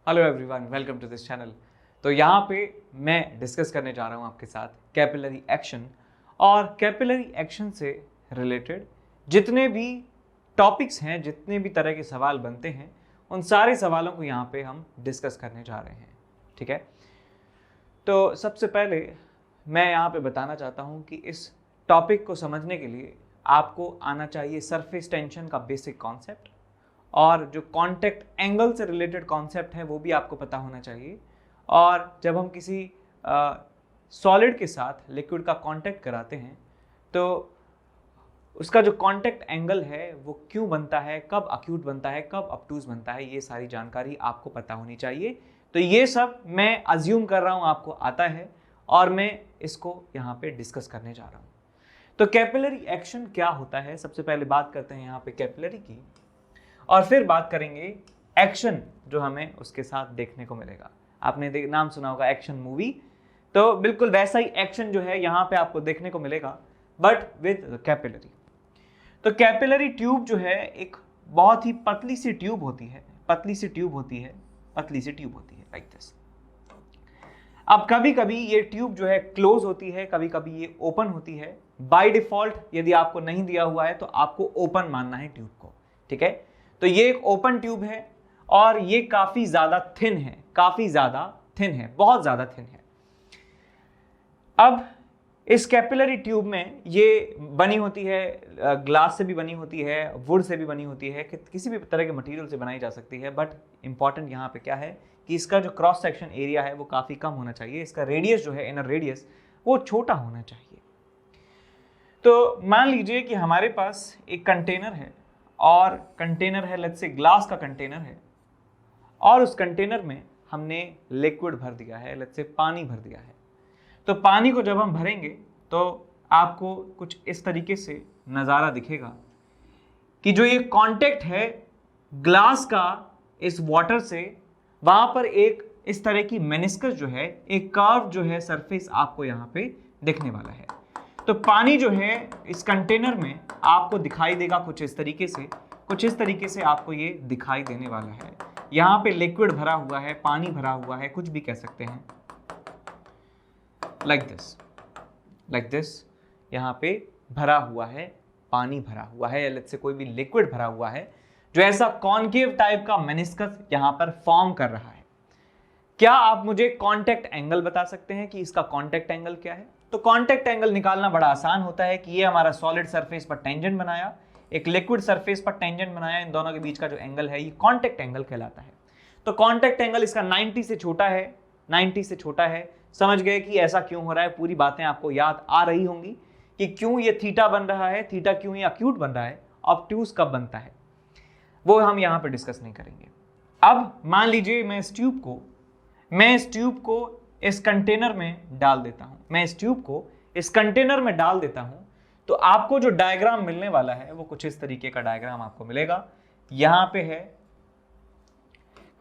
Hello everyone, welcome to this channel. तो यहाँ पे मैं डिस्कस करने जा रहा हूँ आपके साथ कैपिलरी एक्शन और कैपिलरी एक्शन से रिलेटेड जितने भी टॉपिक्स हैं, जितने भी तरह के सवाल बनते हैं, उन सारे सवालों को यहाँ पे हम डिस्कस करने जा रहे हैं। ठीक है, तो सबसे पहले मैं यहाँ पे बताना चाहता हूँ कि इस टॉपिक को समझने के लिए आपको आना चाहिए सरफेस टेंशन का बेसिक कॉन्सेप्ट, और जो कांटेक्ट एंगल से रिलेटेड कॉन्सेप्ट है वो भी आपको पता होना चाहिए। और जब हम किसी सॉलिड के साथ लिक्विड का कांटेक्ट कराते हैं तो उसका जो कांटेक्ट एंगल है वो क्यों बनता है, कब अक्यूट बनता है, कब ऑब्टूज बनता है, ये सारी जानकारी आपको पता होनी चाहिए। तो ये सब मैं अज्यूम कर रहा हूँ आपको आता है और मैं इसको यहाँ पे डिस्कस करने जा रहा हूँ। तो कैपिलरी एक्शन क्या होता है, सबसे पहले बात करते हैं यहाँ पे कैपिलरी की, और फिर बात करेंगे एक्शन जो हमें उसके साथ देखने को मिलेगा। आपने नाम सुना होगा एक्शन मूवी, तो बिल्कुल वैसा ही एक्शन जो है यहाँ पे आपको देखने को मिलेगा, बट विद कैपिलरी। तो कैपिलरी ट्यूब जो है एक बहुत ही पतली सी ट्यूब होती है, लाइक दिस। अब कभी कभी ये ट्यूब जो है क्लोज होती है, कभी कभी ये ओपन होती है। बाय डिफॉल्ट यदि आपको नहीं दिया हुआ है तो आपको ओपन मानना है ट्यूब को। ठीक है, तो ये एक ओपन ट्यूब है और ये काफी ज्यादा थिन है, बहुत ज्यादा थिन है। अब इस कैपिलरी ट्यूब में ये बनी होती है, ग्लास से भी बनी होती है, वुड से भी बनी होती है, किसी भी तरह के मटेरियल से बनाई जा सकती है। बट इंपॉर्टेंट यहाँ पे क्या है कि इसका जो क्रॉस सेक्शन एरिया है वो काफी कम होना चाहिए, इसका रेडियस जो है, इनर रेडियस, वो छोटा होना चाहिए। तो मान लीजिए कि हमारे पास एक कंटेनर है, और कंटेनर है, लेट्स से ग्लास का कंटेनर है, और उस कंटेनर में हमने लिक्विड भर दिया है, लेट्स से पानी भर दिया है। तो पानी को जब हम भरेंगे तो आपको कुछ इस तरीके से नज़ारा दिखेगा कि जो ये कांटेक्ट है ग्लास का इस वाटर से, वहां पर एक इस तरह की मेनिस्कस जो है, एक कर्व जो है सरफेस आपको यहाँ पे दिखने वाला है। तो पानी जो है इस कंटेनर में आपको दिखाई देगा कुछ इस तरीके से आपको ये दिखाई देने वाला है। यहाँ पे लिक्विड भरा हुआ है, पानी भरा हुआ है, कुछ भी कह सकते हैं, लाइक दिस। यहाँ पे भरा हुआ है, पानी भरा हुआ है, या लेट्स से कोई भी लिक्विड भरा हुआ है, जो ऐसा कॉनकेव टाइप का मेनिस्कस यहाँ पर फॉर्म कर रहा है। क्या आप मुझे कांटेक्ट एंगल बता सकते हैं कि इसका कांटेक्ट एंगल क्या है? तो कांटेक्ट एंगल निकालना बड़ा आसान होता है कि ये हमारा सॉलिड सरफेस पर टेंजेंट बनाया, एक लिक्विड सरफेस पर टेंजेंट बनाया, इन दोनों के बीच का जो एंगल है ये कांटेक्ट एंगल कहलाता है। तो कांटेक्ट एंगल इसका 90 से छोटा है। समझ गए कि ऐसा क्यों हो रहा है? पूरी बातें आपको याद आ रही होंगी कि क्यों ये थीटा बन रहा है, थीटा क्यों ये अक्यूट बन रहा है, ऑब्ट्यूज कब बनता है, वो हम यहाँ पर डिस्कस नहीं करेंगे। अब मान लीजिए मैं इस ट्यूब को इस कंटेनर में डाल देता हूं, तो आपको जो डायग्राम मिलने वाला है वो कुछ इस तरीके का डायग्राम आपको मिलेगा। यहां पे है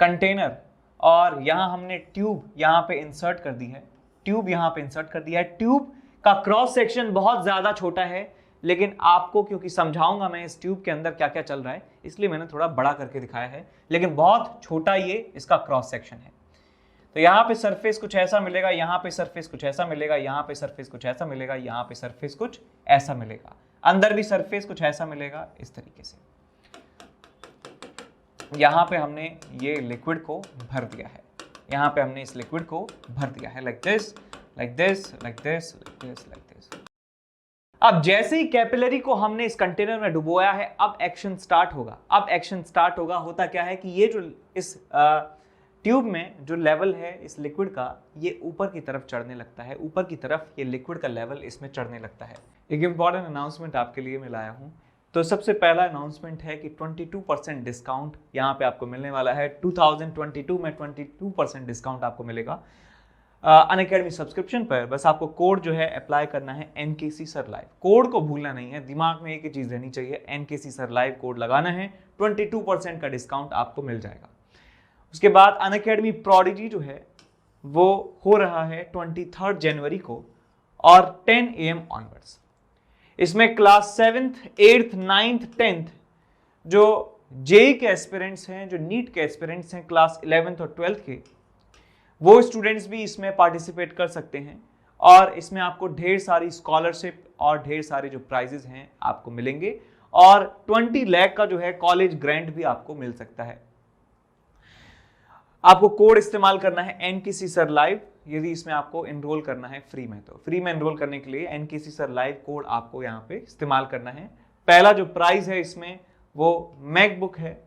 कंटेनर, और यहां हमने ट्यूब यहां पे इंसर्ट कर दी है, ट्यूब का क्रॉस सेक्शन बहुत ज्यादा छोटा है, लेकिन आपको क्योंकि समझाऊंगा मैं इस ट्यूब के अंदर क्या क्या चल रहा है, इसलिए मैंने थोड़ा बड़ा करके दिखाया है, लेकिन बहुत छोटा ये इसका क्रॉस सेक्शन है। तो यहाँ पे सरफेस कुछ ऐसा मिलेगा, यहाँ पे सरफेस कुछ ऐसा मिलेगा, यहाँ पे सरफेस कुछ ऐसा मिलेगा, यहाँ पे सरफेस कुछ ऐसा मिलेगा, अंदर भी सरफेस कुछ ऐसा मिलेगा इस तरीके से। यहाँ पे हमने ये लिक्विड को भर दिया है, लाइक दिस। अब जैसे ही कैपिलरी को हमने इस कंटेनर में डुबोया है, अब एक्शन स्टार्ट होगा। होता क्या है कि ये जो इस ट्यूब में जो लेवल है इस लिक्विड का, ये ऊपर की तरफ चढ़ने लगता है, ये लिक्विड का लेवल इसमें चढ़ने लगता है। एक इंपॉर्टेंट अनाउंसमेंट आपके लिए मैं लाया हूं। तो सबसे पहला अनाउंसमेंट है कि 22% डिस्काउंट यहाँ पे आपको मिलने वाला है। 2022 में 22% डिस्काउंट आपको मिलेगा अनअकैडमी सब्सक्रिप्शन पर। बस आपको कोड जो है अप्लाई करना है NKC सर लाइव। कोड को भूलना नहीं है, दिमाग में एक ही चीज रहनी चाहिए, NKC सर लाइव कोड लगाना है, 22% का डिस्काउंट आपको मिल जाएगा। उसके बाद अनअकैडमी प्रोडिजी जो है वो हो रहा है 23 जनवरी को और 10 AM ऑनवर्ड्स। इसमें class 7th, 8th, 9th, 10th जो जेई के एस्पिरेंट्स हैं, जो नीट के एस्पिरेंट्स हैं क्लास 11th और 12th के, वो स्टूडेंट्स भी इसमें पार्टिसिपेट कर सकते हैं और इसमें आपको ढेर सारी स्कॉलरशिप और ढेर सारे जो प्राइजेस हैं आपको मिलेंगे और 20 लाख का जो है कॉलेज ग्रांट भी आपको मिल सकता है। आपको कोड इस्तेमाल करना है एनकेसी सर लाइव, यदि इसमें आपको एनरोल करना है फ्री में। तो फ्री में एनरोल करने के लिए एनकेसी सर लाइव कोड आपको यहाँ पे इस्तेमाल करना है। पहला जो प्राइस है इसमें वो मैकबुक है,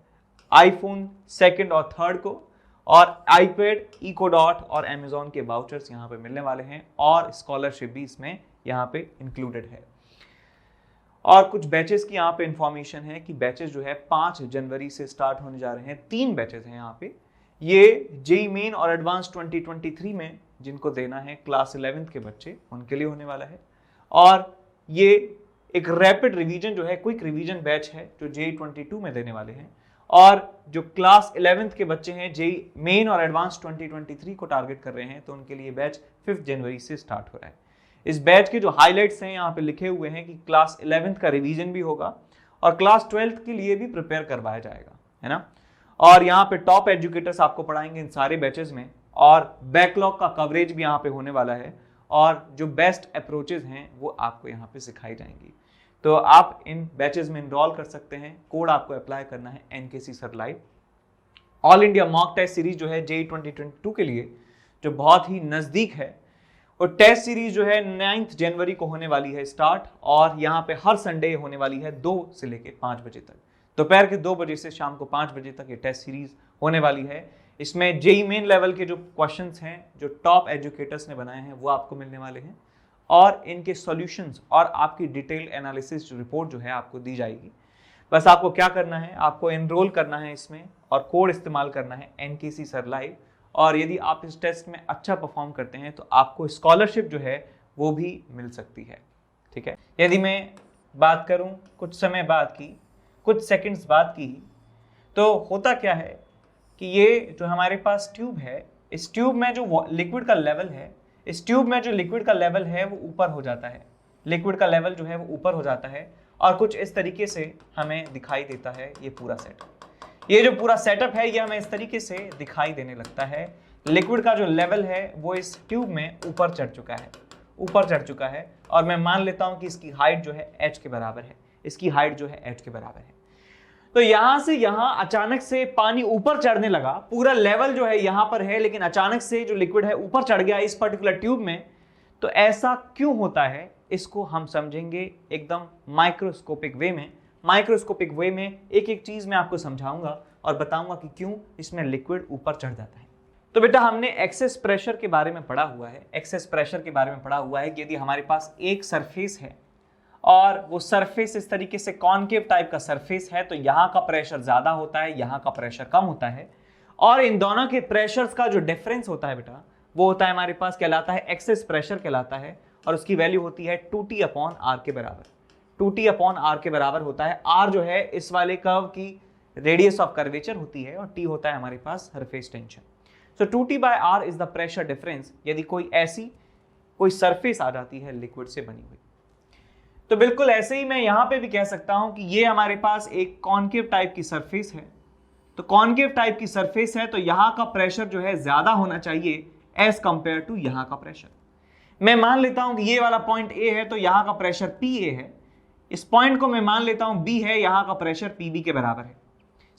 आईफोन 2nd और 3rd को, और आईपैड, इकोडॉट और अमेजोन के वाउचर्स यहाँ पे मिलने वाले हैं और स्कॉलरशिप भी इसमें यहाँ पे इंक्लूडेड है। और कुछ बैचेस की यहाँ पे इंफॉर्मेशन है कि बैचेस जो है 5 जनवरी से स्टार्ट होने जा रहे हैं। 3 बैचेस हैं यहाँ पे, ये जेई मेन और एडवांस 2023 में जिनको देना है क्लास 11th के बच्चे, उनके लिए होने वाला है। और ये एक रैपिड रिवीजन जो है, क्विक रिवीजन बैच है जो जेई 22 में देने वाले हैं। और जो क्लास 11th के बच्चे हैं जेई मेन और एडवांस 2023 को टारगेट कर रहे हैं, तो उनके लिए बैच 5 जनवरी से स्टार्ट हो रहा है। इस बैच के जो हाइलाइट्स हैं यहाँ पे लिखे हुए हैं कि क्लास 11th का रिवीजन भी होगा और क्लास 12th के लिए भी प्रिपेयर करवाया जाएगा, है ना। और यहाँ पे टॉप एजुकेटर्स आपको पढ़ाएंगे इन सारे बैचेस में और बैकलॉग का कवरेज भी यहाँ पे होने वाला है और जो बेस्ट अप्रोचेज हैं वो आपको यहाँ पे सिखाई जाएंगी। तो आप इन बैचेस में इनरोल कर सकते हैं। कोड आपको अप्लाई करना है NKC sir live. All India mock test series जो है जेई 2022 के लिए जो बहुत ही नजदीक है, और टेस्ट सीरीज जो है 9 जनवरी को होने वाली है स्टार्ट और यहाँ पे हर संडे होने वाली है 2 से लेके 5 बजे तक, दोपहर के 2 बजे से शाम को 5 बजे तक ये टेस्ट सीरीज होने वाली है। इसमें जेई मेन लेवल के जो क्वेश्चंस हैं जो टॉप एजुकेटर्स ने बनाए हैं वो आपको मिलने वाले हैं और इनके सॉल्यूशंस और आपकी डिटेल एनालिसिस रिपोर्ट जो है आपको दी जाएगी। बस आपको क्या करना है, आपको एनरोल करना है इसमें और कोड इस्तेमाल करना है एनकेसी सर लाइव। और यदि आप इस टेस्ट में अच्छा परफॉर्म करते हैं तो आपको स्कॉलरशिप जो है वो भी मिल सकती है, ठीक है। यदि मैं बात करूं कुछ समय बाद की, कुछ सेकंड्स बाद की, तो होता क्या है कि ये जो हमारे पास ट्यूब है, इस ट्यूब में जो लिक्विड का लेवल है, इस ट्यूब में जो लिक्विड का लेवल है वो ऊपर हो जाता है, लिक्विड का लेवल जो है वो ऊपर हो जाता है और कुछ इस तरीके से हमें दिखाई देता है ये पूरा सेटअप। ये जो पूरा सेटअप है ये हमें इस तरीके से दिखाई देने लगता है। लिक्विड का जो लेवल है वो इस ट्यूब में ऊपर चढ़ चुका है, ऊपर चढ़ चुका है और मैं मान लेता हूं कि इसकी हाइट जो है h के बराबर है, इसकी हाइट जो है h के बराबर है। तो यहां से यहां अचानक से पानी ऊपर चढ़ने लगा, पूरा लेवल जो है यहां पर है लेकिन अचानक से जो लिक्विड है ऊपर चढ़ गया इस पर्टिकुलर ट्यूब में। तो ऐसा क्यों होता है इसको हम समझेंगे एकदम माइक्रोस्कोपिक वे में। माइक्रोस्कोपिक वे में एक एक चीज मैं आपको समझाऊंगा और बताऊंगा कि क्यों इसमें लिक्विड ऊपर चढ़ जाता है। तो बेटा हमने एक्सेस प्रेशर के बारे में पढ़ा हुआ है, एक्सेस प्रेशर के बारे में पढ़ा हुआ है कि यदि हमारे पास एक सरफेस है और वो सरफेस इस तरीके से कॉनकेव टाइप का सरफेस है तो यहाँ का प्रेशर ज्यादा होता है, यहाँ का प्रेशर कम होता है और इन दोनों के प्रेशर्स का जो डिफरेंस होता है बेटा वो होता है हमारे पास कहलाता है एक्सेस प्रेशर कहलाता है और उसकी वैल्यू होती है 2T/R के बराबर। 2T/R के बराबर होता है। R जो है इस वाले कर्व की रेडियस ऑफ कर्वेचर होती है और T होता है हमारे पास surface tension. So 2T/R is the pressure difference यदि कोई सरफेस आ जाती है लिक्विड से बनी हुई। तो बिल्कुल ऐसे ही मैं यहां पे भी कह सकता हूं कि ये हमारे पास एक कॉनकेव टाइप की सरफेस है। तो कॉनकेव टाइप की सरफेस है तो यहां का प्रेशर जो है ज्यादा होना चाहिए एज कंपेयर टू यहां का प्रेशर। मैं मान लेता हूं कि ये वाला पॉइंट ए है तो यहां का प्रेशर पी ए है, इस पॉइंट को मैं मान लेता हूं बी है, यहां का प्रेशर पीबी के बराबर है।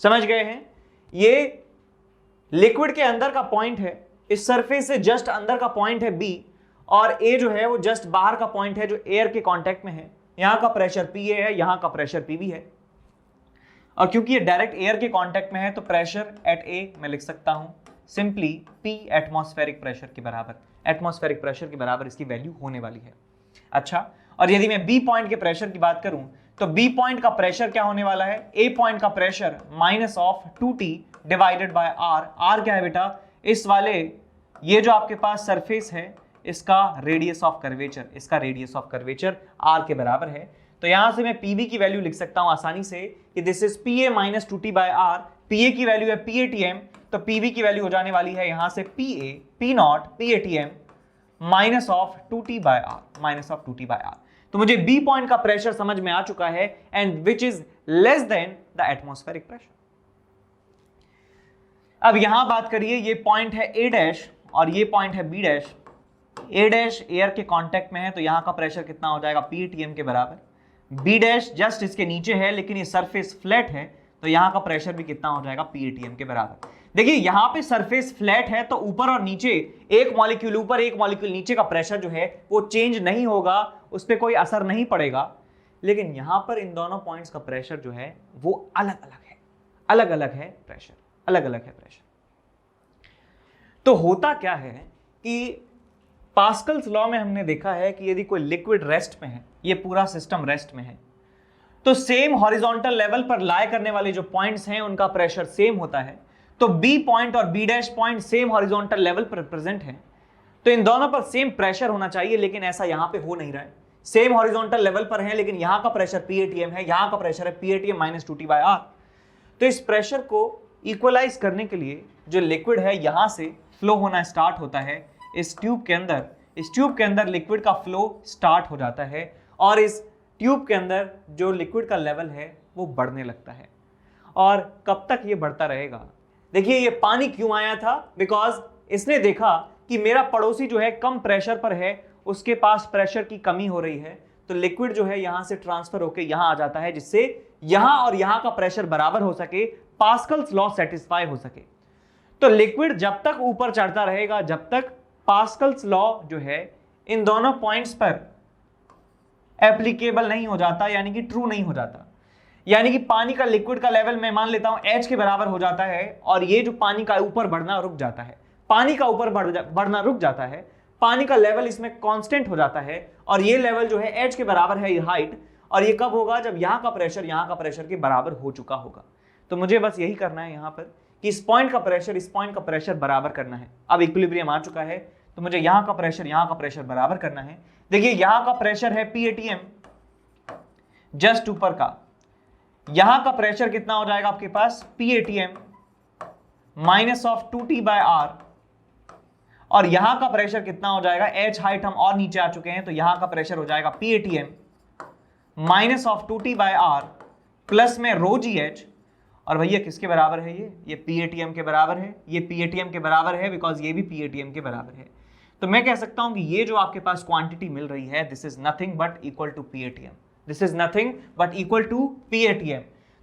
समझ गए हैं? ये लिक्विड के अंदर का पॉइंट है, इस सरफेस से जस्ट अंदर का पॉइंट है बी और ए जो है वो जस्ट बाहर का पॉइंट है जो एयर के कांटेक्ट में है। यहां का प्रेशर पी ए है, यहां का प्रेशर पीबी है और क्योंकि ये डायरेक्ट एयर के कांटेक्ट में है तो प्रेशर एट ए मैं लिख सकता हूं सिंपली पी एटमॉस्फेरिक प्रेशर के बराबर। एटमॉस्फेरिक प्रेशर के बराबर इसकी वैल्यू होने वाली है। अच्छा, और यदि मैं बी पॉइंट के प्रेशर की बात करूं तो बी पॉइंट का प्रेशर क्या होने वाला है, ए पॉइंट का pressure minus of 2T divided by R. R क्या है बेटा, इस वाले ये जो आपके पास सरफेस है इसका रेडियस ऑफ कर्वेचर, इसका रेडियस ऑफ कर्वेचर आर के बराबर है। तो यहां से मैं पीबी की वैल्यू लिख सकता हूं आसानी से कि this is P A minus 2T by R. PA की वैल्यू है PATM तो पीबी की वैल्यू हो जाने वाली है यहां से PA P0 PATM minus of 2T by R, minus of 2T by R. तो मुझे बी पॉइंट का प्रेशर समझ में आ चुका है, and which is less than the atmospheric pressure. अब यहां बात करिए, ये पॉइंट है ए डैश और ये पॉइंट है बी डैश। ए डैश एयर के कांटेक्ट में है तो यहां का प्रेशर कितना हो जाएगा, पीएटीएम के बराबर। बी डैश जस्ट इसके नीचे है लेकिन ये सरफेस फ्लैट है तो यहां का प्रेशर भी कितना हो जाएगा, पीएटीएम के बराबर। देखिए यहां पे सरफेस फ्लैट है तो ऊपर और नीचे, एक मॉलिक्यूल ऊपर एक मॉलिक्यूल नीचे का प्रेशर जो है वो चेंज नहीं होगा, उस पर कोई असर नहीं पड़ेगा। लेकिन यहां पर इन दोनों पॉइंट्स का प्रेशर जो है वो अलग अलग है, अलग अलग है प्रेशर, अलग अलग है प्रेशर। तो होता क्या है कि पास्कल्स लॉ में हमने देखा है कि यदि कोई लिक्विड रेस्ट में है, ये पूरा सिस्टम रेस्ट में है, तो सेम हॉरिजॉन्टल लेवल पर लाए करने वाले जो पॉइंट्स हैं उनका प्रेशर सेम होता है। तो बी पॉइंट और B dash point same horizontal level पर प्रेजेंट है तो इन दोनों पर सेम प्रेशर होना चाहिए, लेकिन ऐसा यहां पे हो नहीं रहा है। सेम हॉरिजॉन्टल लेवल पर है लेकिन यहां का प्रेशर पीएटीएम है, यहां का प्रेशर है पीएटीएम माइनस 2T/R। तो इस प्रेशर को इक्वलाइज करने के लिए जो लिक्विड है यहां से फ्लो होना स्टार्ट होता है इस ट्यूब के अंदर। इस ट्यूब के अंदर लिक्विड का फ्लो स्टार्ट हो जाता है और इस ट्यूब के अंदर जो लिक्विड का लेवल है वो बढ़ने लगता है। और कब तक ये बढ़ता रहेगा? देखिए ये पानी क्यों आया था, बिकॉज इसने देखा कि मेरा पड़ोसी जो है कम प्रेशर पर है, उसके पास प्रेशर की कमी हो रही है, तो लिक्विड जो है यहां से ट्रांसफर होकर यहां आ जाता है जिससे यहां और यहां का प्रेशर बराबर हो सके, पास्कल्स लॉ सेटिस्फाई हो सके। तो लिक्विड जब तक ऊपर चढ़ता रहेगा, जब तक पास्कल्स लॉ जो है इन दोनों पॉइंट्स पर एप्लीकेबल नहीं हो जाता, यानी कि ट्रू नहीं हो जाता। यानी कि पानी का लिक्विड का लेवल मैं मान लेता हूं H के बराबर हो जाता है और ये जो पानी का ऊपर बढ़ना रुक जाता है, पानी का ऊपर बढ़ना रुक जाता है, पानी का लेवल इसमें कांस्टेंट हो जाता है और ये लेवल जो है H के बराबर है, ये हाइट, और ये कब होगा, जब यहां का प्रेशर के बराबर हो चुका होगा। तो मुझे बस यही करना है यहां पर कि इस पॉइंट का प्रेशर इस पॉइंट का प्रेशर बराबर करना है। अब इक्विलिब्रियम आ चुका है तो मुझे यहां का प्रेशर बराबर करना है। देखिए यहां का प्रेशर है पीएटीएम जस्ट ऊपर का, यहां का प्रेशर कितना हो जाएगा आपके पास, पीएटीएम माइनस ऑफ 2T/R, और यहां का प्रेशर कितना हो जाएगा, H हाइट हम और नीचे आ चुके हैं तो यहां का प्रेशर हो जाएगा पीएटीएम माइनस ऑफ 2T/R प्लस में ρGH। और भैया किसके बराबर है ये पीएटीएम के बराबर है, ये पीएटीएम के बराबर है बिकॉज ये भी पीएटीएम के बराबर है। तो मैं कह सकता हूं कि ये जो आपके पास क्वांटिटी मिल रही है, this is nothing but equal to PATM, this is nothing but equal to PATM.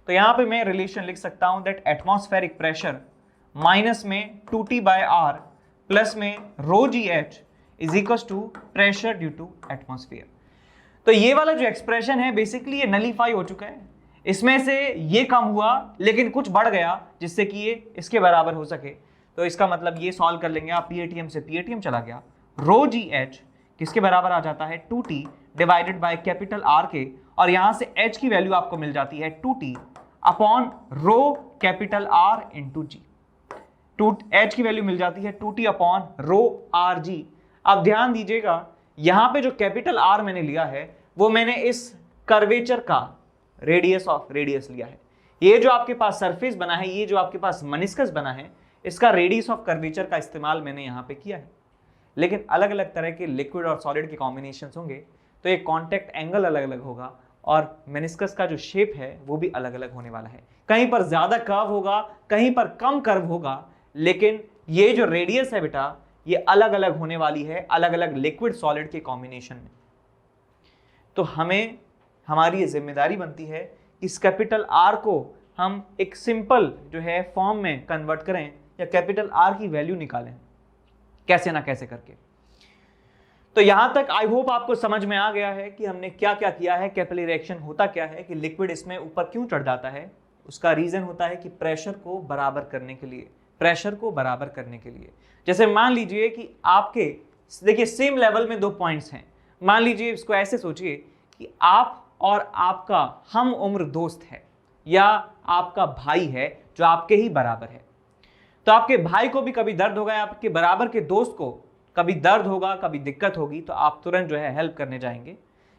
तो यहां पे मैं रिलेशन लिख सकता हूं दैट एटमॉस्फेरिक प्रेशर माइनस में 2T/R प्लस में ρGH is equal to pressure due to atmosphere. तो ये वाला जो एक्सप्रेशन है बेसिकली ये नलीफाई हो चुका है, इसमें से ये कम हुआ लेकिन कुछ बढ़ गया जिससे कि ये इसके बराबर हो सके। तो इसका मतलब ये सॉल्व कर लेंगे आप, पीएटीएम से पीएटीएम चला गया, ρGH किसके बराबर आ जाता है 2T divided by capital R के, और यहां से H की वैल्यू आपको मिल जाती है 2T upon rho capital R into G। H की वैल्यू मिल जाती है 2T अपॉन रो RG। अब ध्यान दीजिएगा यहां पे जो कैपिटल R मैंने लिया है वो मैंने इस कर्वेचर का रेडियस लिया है। ये जो आपके पास सरफेस बना है, ये जो आपके पास मनिस्कस बना है, इसका रेडियस ऑफ कर्वेचर का इस्तेमाल मैंने यहां पे किया है। लेकिन अलग अलग तरह के लिक्विड और सॉलिड के कॉम्बिनेशंस होंगे तो ये कॉन्टैक्ट एंगल अलग अलग होगा और मेनिस्कस का जो शेप है वो भी अलग अलग होने वाला है। कहीं पर ज्यादा कर्व होगा, कहीं पर कम कर्व होगा, लेकिन ये जो रेडियस है बेटा ये अलग अलग होने वाली है अलग अलग लिक्विड सॉलिड के कॉम्बिनेशन में। तो हमें हमारी ये जिम्मेदारी बनती है कि इस कैपिटल R को हम एक सिंपल जो है फॉर्म में कन्वर्ट करें या कैपिटल R की वैल्यू निकालें कैसे ना कैसे करके। तो यहां तक आई होप आपको समझ में आ गया है कि हमने क्या क्या किया है, कैपिलरी रिएक्शन होता क्या है, कि लिक्विड इसमें ऊपर क्यों चढ़ जाता है। उसका रीजन होता है कि प्रेशर को बराबर करने के लिए, जैसे मान लीजिए कि आपके देखिए सेम लेवल में दो पॉइंट्स हैं। मान लीजिए इसको ऐसे सोचिए कि आप और आपका हम उम्र दोस्त है या आपका भाई है जो आपके ही बराबर है। तो आपके भाई को भी कभी दर्द होगा, आपके बराबर के दोस्त को कभी दर्द होगा, कभी दिक्कत होगी, तो आप तुरंत जो है हेल्प करने जाएंगे।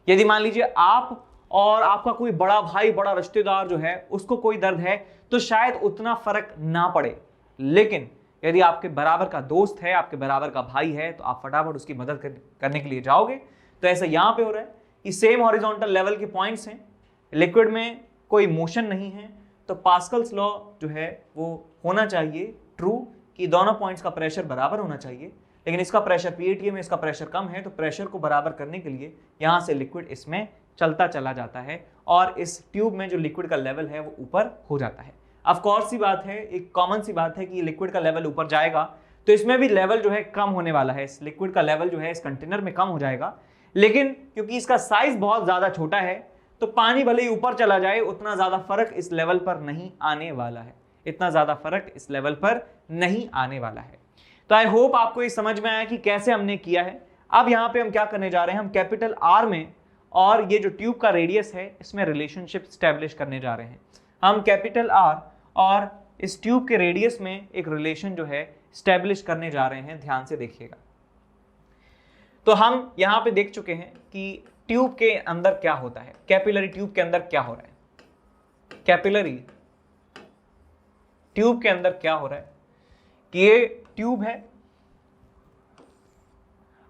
यदि मान लीजिए आप और आपका कोई बड़ा भाई, बड़ा रिश्तेदार जो है उसको कोई दर्द है तो शायद उतना फर्क ना पड़े, लेकिन यदि आपके बराबर का दोस्त है, आपके बराबर का भाई है, तो आप फटाफट उसकी मदद करने के लिए जाओगे। तो ऐसा यहां पे हो रहा है ये सेम हॉरिजॉन्टल लेवल के पॉइंट्स हैं, लिक्विड में कोई मोशन नहीं है, तो पास्कल्स लॉ जो है वो होना चाहिए ट्रू कि दोनों पॉइंट्स का प्रेशर बराबर होना चाहिए। लेकिन इसका प्रेशर PATA में इसका प्रेशर कम है, तो प्रेशर को बराबर करने के लिए यहाँ से लिक्विड इसमें चलता चला जाता है और इस ट्यूब में जो लिक्विड का लेवल है वो ऊपर हो जाता है। ऑफ कोर्स सी बात है, एक कॉमन सी बात है कि लिक्विड का लेवल ऊपर जाएगा तो इसमें भी लेवल जो है कम होने वाला है, इस लिक्विड का लेवल जो है इस कंटेनर में कम हो जाएगा। लेकिन क्योंकि इसका साइज बहुत ज्यादा छोटा है तो पानी भले ही ऊपर चला जाए उतना ज्यादा फर्क इस लेवल पर नहीं आने वाला है, इतना ज्यादा फर्क इस लेवल पर नहीं आने वाला है। तो आई होप आपको ये समझ में आया कि कैसे हमने किया है। अब यहाँ पे हम क्या करने जा रहे हैं, हम कैपिटल R में और ये जो ट्यूब का रेडियस है इसमें रिलेशनशिप स्टैब्लिश करने जा रहे हैं। हम कैपिटल R और इस ट्यूब के रेडियस में एक रिलेशन जो है स्टैब्लिश करने जा रहे हैं, ध्यान से देखिएगा। तो हम यहाँ पे देख चुके हैं कि ट्यूब के अंदर क्या होता है, कैपिलरी ट्यूब के अंदर क्या हो रहा है। कैपिलरी ट्यूब के अंदर क्या हो रहा है कि ये ट्यूब है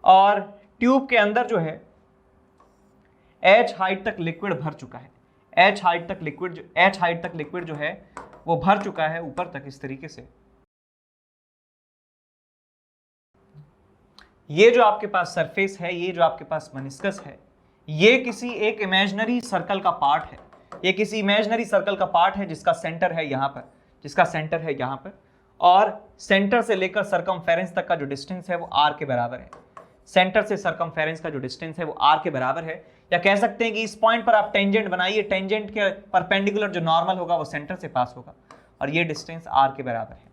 और ट्यूब के अंदर जो है h हाइट तक लिक्विड भर चुका है, h हाइट तक लिक्विड जो है वो भर चुका है ऊपर तक इस तरीके से। ये जो आपके पास सरफेस है, ये जो आपके पास मेनिस्कस है, ये किसी एक इमेजिनरी सर्कल का पार्ट है, ये किसी इमेजिनरी सर्कल का पार्ट है जिसका सेंटर है यहाँ पर, और सेंटर से लेकर सरकमफेरेंस तक का जो डिस्टेंस है वो r के बराबर है। सेंटर से सरकमफेरेंस का जो डिस्टेंस है वो r के बराबर है, या कह सकते हैं कि इस पॉइंट पर आप टेंजेंट बनाइए, टेंजेंट के परपेंडिकुलर जो नॉर्मल होगा वो सेंटर से पास होगा और ये डिस्टेंस r के बराबर है।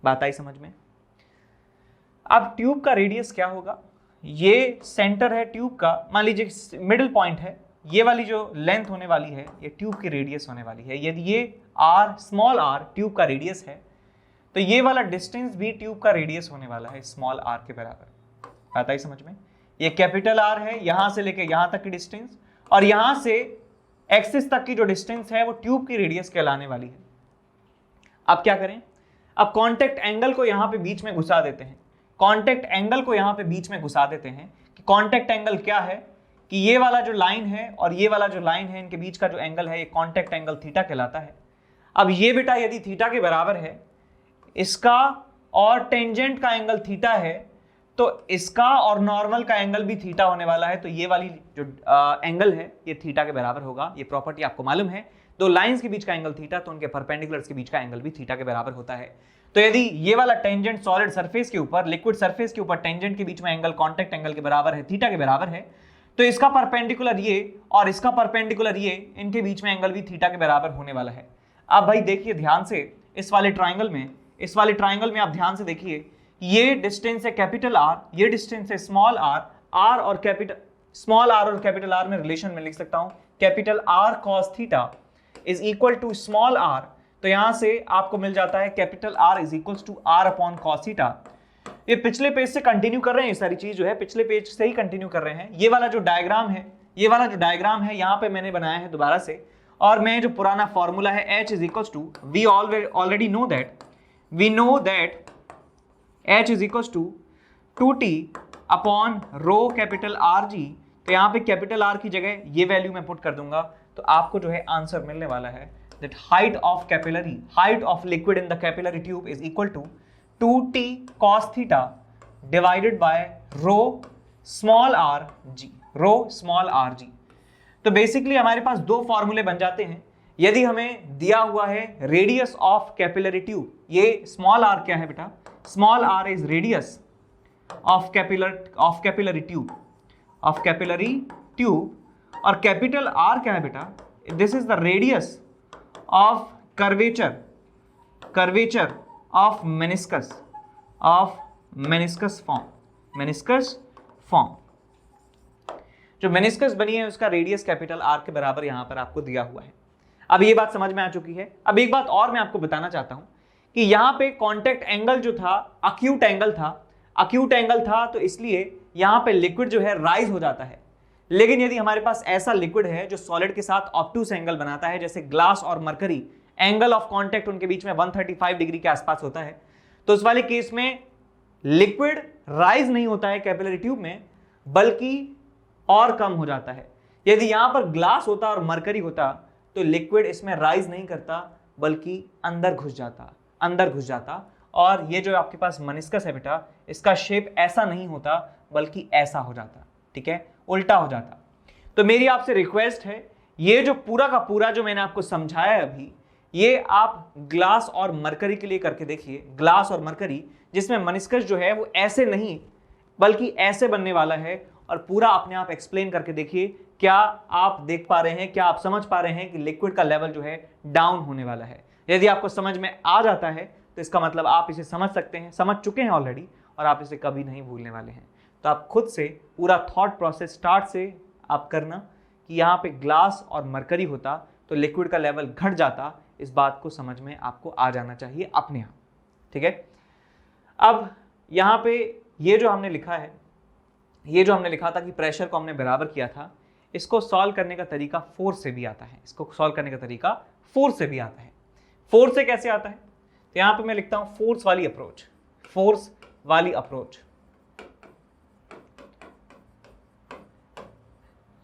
बात आई समझ में। अब ट्यूब का रेडियस क्या होगा, ये सेंटर है ट्यूब का, मान लीजिए मिडिल पॉइंट है, ये वाली जो लेंथ होने वाली है ये ट्यूब की रेडियस होने वाली है। यदि ये r स्मॉल r ट्यूब का रेडियस है तो ये वाला डिस्टेंस भी ट्यूब का रेडियस होने वाला है स्मॉल r के बराबर। बात आई समझ में। ये कैपिटल R है, यहां से लेके यहां तक की डिस्टेंस, और यहां से एक्सिस तक की जो डिस्टेंस है वो ट्यूब की रेडियस कहलाने वाली है। अब क्या करें, अब कॉन्टेक्ट एंगल को यहां पे बीच में घुसा देते हैं, कॉन्टेक्ट एंगल को यहां पे बीच में घुसा देते हैं कि कॉन्टेक्ट एंगल क्या है कि ये वाला जो लाइन है और ये वाला जो लाइन है इनके बीच का जो एंगल है ये कॉन्टेक्ट एंगल थीटा कहलाता है। अब ये बेटा यदि थीटा के बराबर है, इसका और टेंजेंट का एंगल थीटा है तो इसका और नॉर्मल का एंगल भी थीटा होने वाला है, तो ये वाली जो एंगल है ये थीटा के बराबर होगा। ये प्रॉपर्टी आपको मालूम है, दो लाइंस के बीच का एंगल थीटा तो उनके परपेंडिकुलर्स के बीच का एंगल भी थीटा के बराबर होता है। तो यदि ये वाला टेंजेंट सॉलिड सरफेस के ऊपर, लिक्विड सरफेस के ऊपर टेंजेंट के बीच में एंगल कॉन्टेक्ट एंगल के बराबर है, थीटा के बराबर है, तो इसका परपेंडिकुलर ये और इसका परपेंडिकुलर ये, इनके बीच में एंगल भी थीटा के बराबर होने वाला है। अब भाई देखिए ध्यान से, इस वाले ट्राइंगल में आप ध्यान से देखिए, ये डिस्टेंस है कैपिटल R, ये डिस्टेंस है स्मॉल r, r और कैपिटल स्मॉल r और कैपिटल R में रिलेशन में लिख सकता हूं capital R cos theta is equal to small r, तो यहां से आपको मिल जाता है capital R is equal to r upon cos theta. ये पिछले पेज से कंटिन्यू कर रहे हैं, ये सारी चीज जो है पिछले पेज से ही कंटिन्यू कर रहे हैं। ये वाला जो डायग्राम है यहाँ पे मैंने बनाया है दोबारा से, और मैं जो पुराना फॉर्मूला है h is equal to, we already know that h is equal to 2t upon rho capital R जी। तो यहाँ पे कैपिटल R की जगह ये वैल्यू मैं पुट कर दूंगा, तो आपको जो है आंसर मिलने वाला है that height of liquid in the capillary tube is equal to 2t cos theta divided by rho small r g। तो बेसिकली हमारे पास दो फॉर्मूले बन जाते हैं। यदि हमें दिया हुआ है रेडियस ऑफ कैपिलरी ट्यूब, ये स्मॉल r क्या है बेटा, small r is radius of capillary tube, और कैपिटल R क्या है बेटा, this is the radius of curvature of meniscus form. जो मेनिस्कस बनी है उसका रेडियस कैपिटल R के बराबर यहां पर आपको दिया हुआ है। अब ये बात समझ में आ चुकी है। अब एक बात और मैं आपको बताना चाहता हूं कि यहां पे कॉन्टेक्ट एंगल जो था अक्यूट एंगल था, तो इसलिए यहां पे लिक्विड जो है राइज हो जाता है। लेकिन यदि हमारे पास ऐसा लिक्विड है जो सॉलिड के साथ ऑब्टूस एंगल बनाता है, जैसे ग्लास और मरकरी, एंगल ऑफ कॉन्टेक्ट उनके बीच में 135 डिग्री के आसपास होता है, तो उस वाले केस में लिक्विड राइज नहीं होता है कैपिलरी ट्यूब में, बल्कि और कम हो जाता है। यदि यहां पर ग्लास होता और मरकरी होता तो लिक्विड इसमें राइज नहीं करता बल्कि अंदर घुस जाता और ये जो आपके पास मेनिस्कस है बेटा, इसका शेप ऐसा नहीं होता बल्कि ऐसा हो जाता, ठीक है, उल्टा हो जाता। तो मेरी आपसे रिक्वेस्ट है, ये जो पूरा का पूरा जो मैंने आपको समझाया अभी, ये आप ग्लास और मरकरी के लिए करके देखिए। ग्लास और मरकरी जिसमें मेनिस्कस जो है वो ऐसे नहीं बल्कि ऐसे बनने वाला है, और पूरा अपने आप एक्सप्लेन करके देखिए। क्या आप देख पा रहे हैं, क्या आप समझ पा रहे हैं कि लिक्विड का लेवल जो है डाउन होने वाला है? यदि आपको समझ में आ जाता है तो इसका मतलब आप इसे समझ सकते हैं, समझ चुके हैं ऑलरेडी, और आप इसे कभी नहीं भूलने वाले हैं। तो आप खुद से पूरा थॉट प्रोसेस स्टार्ट से आप करना कि यहाँ पे ग्लास और मरकरी होता तो लिक्विड का लेवल घट जाता, इस बात को समझ में आपको आ जाना चाहिए अपने आप, ठीक है। अब यहाँ पे ये जो हमने लिखा है, ये जो हमने लिखा था कि प्रेशर को हमने बराबर किया था, इसको सॉल्व करने का तरीका फोर्स से भी आता है। इसको सॉल्व करने का तरीका फोर्स से भी आता है। फोर्स से कैसे आता है? तो यहाँ पे मैं लिखता हूं फोर्स वाली अप्रोच। फोर्स वाली अप्रोच,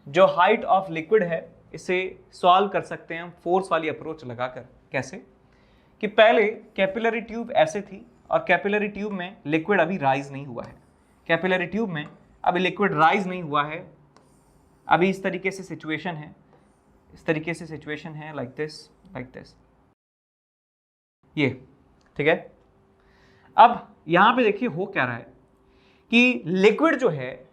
जो हाइट ऑफ लिक्विड है इसे सॉल्व कर सकते हैं हम फोर्स वाली अप्रोच लगाकर। कैसे? कि पहले कैपिलरी ट्यूब ऐसे थी और कैपिलरी ट्यूब में लिक्विड अभी राइज नहीं हुआ है। कैपिलरी ट्यूब में अभी लिक्विड राइज नहीं हुआ है, अभी इस तरीके से सिचुएशन है, इस तरीके से सिचुएशन है, लाइक दिस, ये, ठीक है। अब यहां पे देखिए हो क्या रहा है कि लिक्विड जो है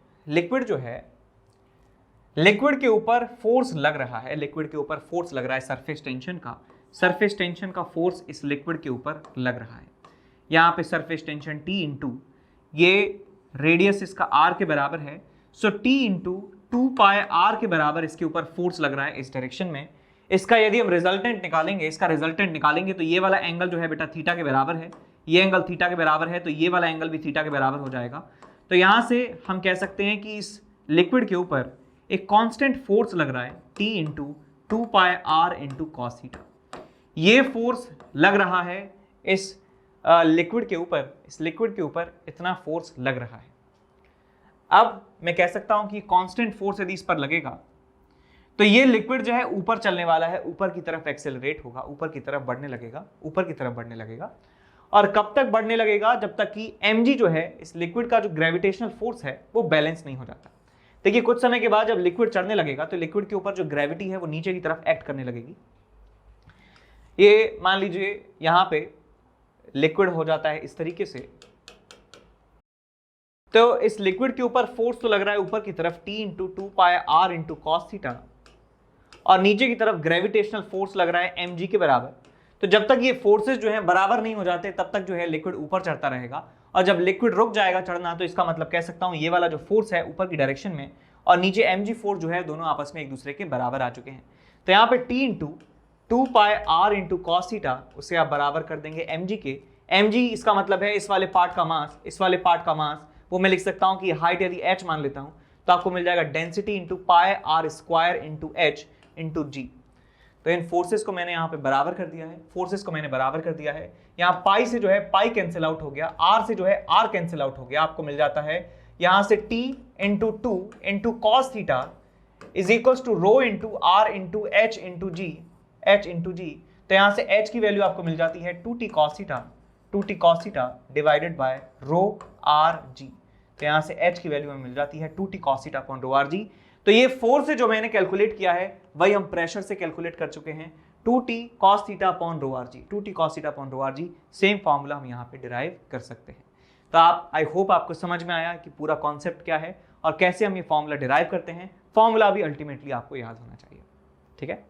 लिक्विड के ऊपर फोर्स लग रहा है, लिक्विड के ऊपर फोर्स लग रहा है सरफेस टेंशन का फोर्स इस लिक्विड के ऊपर लग रहा है। यहाँ पे सरफेस टेंशन T इंटू ये रेडियस इसका r के बराबर है, सो T इंटू 2 पाई r के बराबर इसके ऊपर फोर्स लग रहा है इस डायरेक्शन में। इसका यदि हम रिजल्टेंट निकालेंगे, तो ये वाला एंगल जो है बेटा थीटा के बराबर है, ये एंगल थीटा के बराबर है, तो ये वाला एंगल भी थीटा के बराबर हो जाएगा। तो यहाँ से हम कह सकते हैं कि इस लिक्विड के ऊपर एक कांस्टेंट फोर्स लग रहा है T इंटू 2 पाई r इंटू कॉस थीटा। ये फोर्स लग रहा है इस लिक्विड के ऊपर इतना फोर्स लग रहा है। अब मैं कह सकता हूं कि कांस्टेंट फोर्स यदि इस पर लगेगा तो ये लिक्विड जो है ऊपर चलने वाला है, ऊपर की तरफ एक्सेलरेट होगा, ऊपर की तरफ बढ़ने लगेगा। और कब तक बढ़ने लगेगा? जब तक कि mg जो है इस लिक्विड का जो ग्रेविटेशनल फोर्स है वो बैलेंस नहीं हो जाता। देखिए कुछ समय के बाद जब लिक्विड चढ़ने लगेगा तो लिक्विड के ऊपर जो ग्रेविटी है वो नीचे की तरफ एक्ट करने लगेगी। ये मान लीजिए यहां पे लिक्विड हो जाता है इस तरीके से, तो इस लिक्विड के ऊपर फोर्स तो लग रहा है ऊपर की तरफ T इंटू 2 पाई r इंटू कॉस थीटा, और नीचे की तरफ ग्रेविटेशनल फोर्स लग रहा है mg के बराबर। तो जब तक ये फोर्सेस जो है बराबर नहीं हो जाते तब तक जो है लिक्विड ऊपर चढ़ता रहेगा, और जब लिक्विड रुक जाएगा चढ़ना तो इसका मतलब कह सकता हूं ये वाला जो फोर्स है ऊपर की डायरेक्शन में और नीचे mg फोर्स जो है दोनों आपस में एक दूसरे के बराबर आ चुके हैं। तो यहाँ पे T इंटू 2 पाई r इंटू कॉस थीटा उसे आप बराबर कर देंगे mg के। mg इसका मतलब है इस वाले पार्ट का मास, वो मैं लिख सकता हूं कि हाइट यदि h मान लेता हूं तो आपको मिल जाएगा density into pi r square into h into g। तो इन फोर्सेस को मैंने यहाँ पे बराबर कर दिया है, यहाँ पाई से जो है पाई कैंसिल आउट हो गया, r से जो है r कैंसिल आउट हो गया, आपको मिल जाता है यहाँ से T into 2 into cos theta is equals to rho into r into h into g। तो यहाँ से h की वैल्यू आपको मिल जाती है 2t cos theta divided by rho r g। तो यहाँ से h की वैल्यू हमें मिल जाती है 2t cos theta upon rho r g। तो ये फोर्स जो मैंने कैलकुलेट किया है वही हम प्रेशर से कैलकुलेट कर चुके हैं, 2t cos theta upon rho r g। Same formula हम यहाँ पे डिराइव कर सकते हैं। तो आप, आई होप आपको समझ में आया कि पूरा कॉन्सेप्ट क्या है और कैसे हम ये फॉर्मूला डिराइव करते हैं। फॉर्मूला भी अल्टीमेटली आपको याद होना चाहिए, ठीक है।